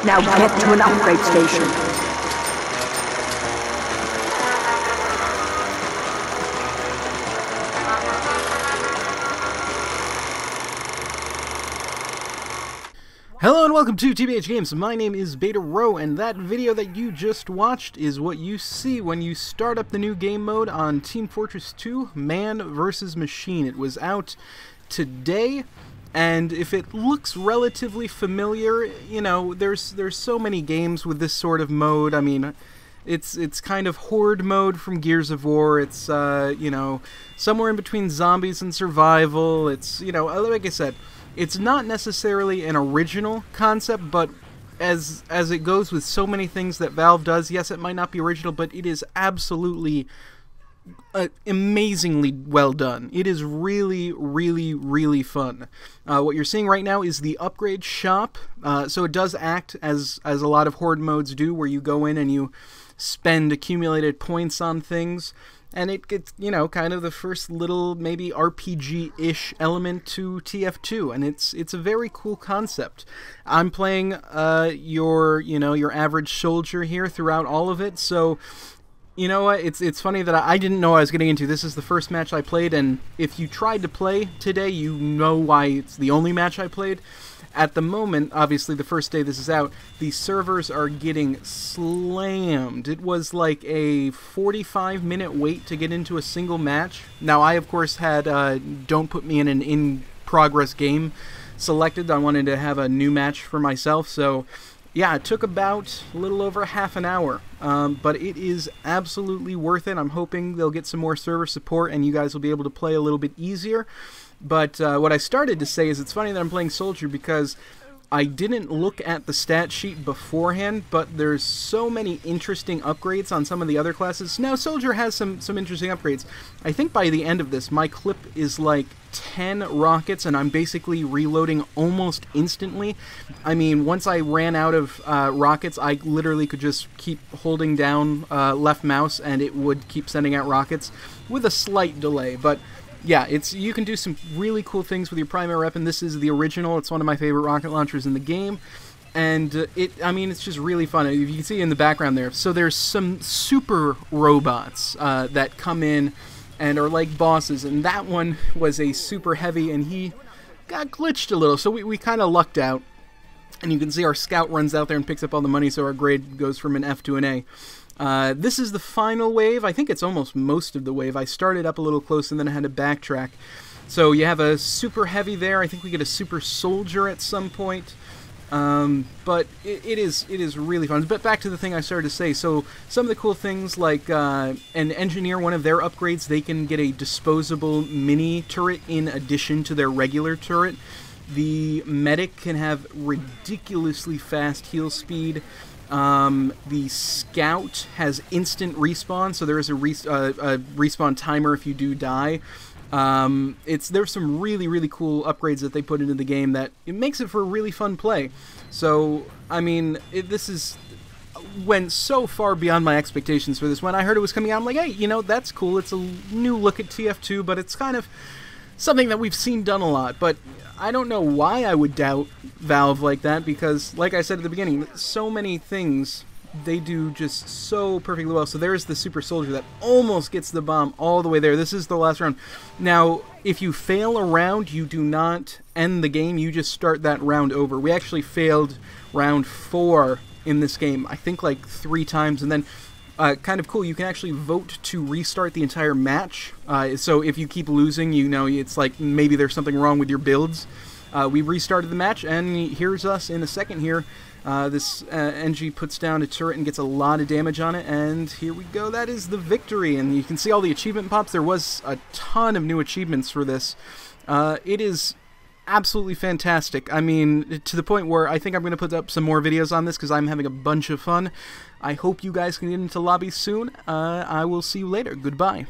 Now get to an upgrade station. Hello and welcome to TBHGames. My name is BetaRho, and that video that you just watched is what you see when you start up the new game mode on Team Fortress 2, Man vs. Machine. It was out today, and if it looks relatively familiar, you know, there's so many games with this sort of mode. I mean, it's kind of horde mode from Gears of War. It's, you know, somewhere in between zombies and survival. It's, you know, like I said, it's not necessarily an original concept, but as it goes with so many things that Valve does, yes, it might not be original, but it is absolutely amazingly well done. It is really, really, really fun. What you're seeing right now is the upgrade shop. So it does act as a lot of horde modes do, where you go in and you spend accumulated points on things. And it gets, you know, kind of the first little maybe RPG-ish element to TF2, and it's a very cool concept. I'm playing your average soldier here throughout all of it, so you know what? It's funny that I didn't know I was getting into. This is the first match I played, and if you tried to play today, you know why it's the only match I played. At the moment, obviously the first day this is out, the servers are getting slammed. It was like a 45-minute wait to get into a single match. Now, I, of course, had don't put me in an in-progress game selected. I wanted to have a new match for myself, so yeah, it took about a little over half an hour. But it is absolutely worth it. I'm hoping they'll get some more server support and you guys will be able to play a little bit easier. But what I started to say is it's funny that I'm playing Soldier because I didn't look at the stat sheet beforehand, but there's so many interesting upgrades on some of the other classes. Now, Soldier has some interesting upgrades. I think by the end of this, my clip is like 10 rockets, and I'm basically reloading almost instantly. I mean, once I ran out of rockets, I literally could just keep holding down left mouse, and it would keep sending out rockets with a slight delay. But yeah, you can do some really cool things with your primary weapon. This is the original. It's one of my favorite rocket launchers in the game. And I mean, it's just really fun. You can see in the background there. So there's some super robots that come in and are like bosses. And that one was a super heavy, and he got glitched a little. So we kind of lucked out. And you can see our scout runs out there and picks up all the money, so our grade goes from an F to an A. This is the final wave. I think it's almost most of the wave. I started up a little close and then I had to backtrack. So you have a super heavy there. I think we get a super soldier at some point. But it is really fun. But back to the thing I started to say. So some of the cool things, like an engineer, one of their upgrades, they can get a disposable mini turret in addition to their regular turret. The medic can have ridiculously fast heal speed. The scout has instant respawn, so there is a respawn timer if you do die. There's some really cool upgrades that they put into the game that it makes it for a really fun play. So I mean, this went so far beyond my expectations for this. When I heard it was coming out, I'm like, hey, you know, that's cool. It's a new look at TF2, but it's kind of something that we've seen done a lot. But I don't know why I would doubt Valve like that, because, like I said at the beginning, so many things they do just so perfectly well. So there's the super soldier that almost gets the bomb all the way there. This is the last round. Now, if you fail a round, you do not end the game. You just start that round over. We actually failed round 4 in this game, I think like 3 times, and then kind of cool, you can actually vote to restart the entire match. So if you keep losing, you know, it's like maybe there's something wrong with your builds. We restarted the match, and here's us in a second here. This NG puts down a turret and gets a lot of damage on it, and here we go. That is the victory, and you can see all the achievement pops. There was a ton of new achievements for this. It is absolutely fantastic. I mean, to the point where I think I'm going to put up some more videos on this because I'm having a bunch of fun. I hope you guys can get into lobby soon. I will see you later. Goodbye.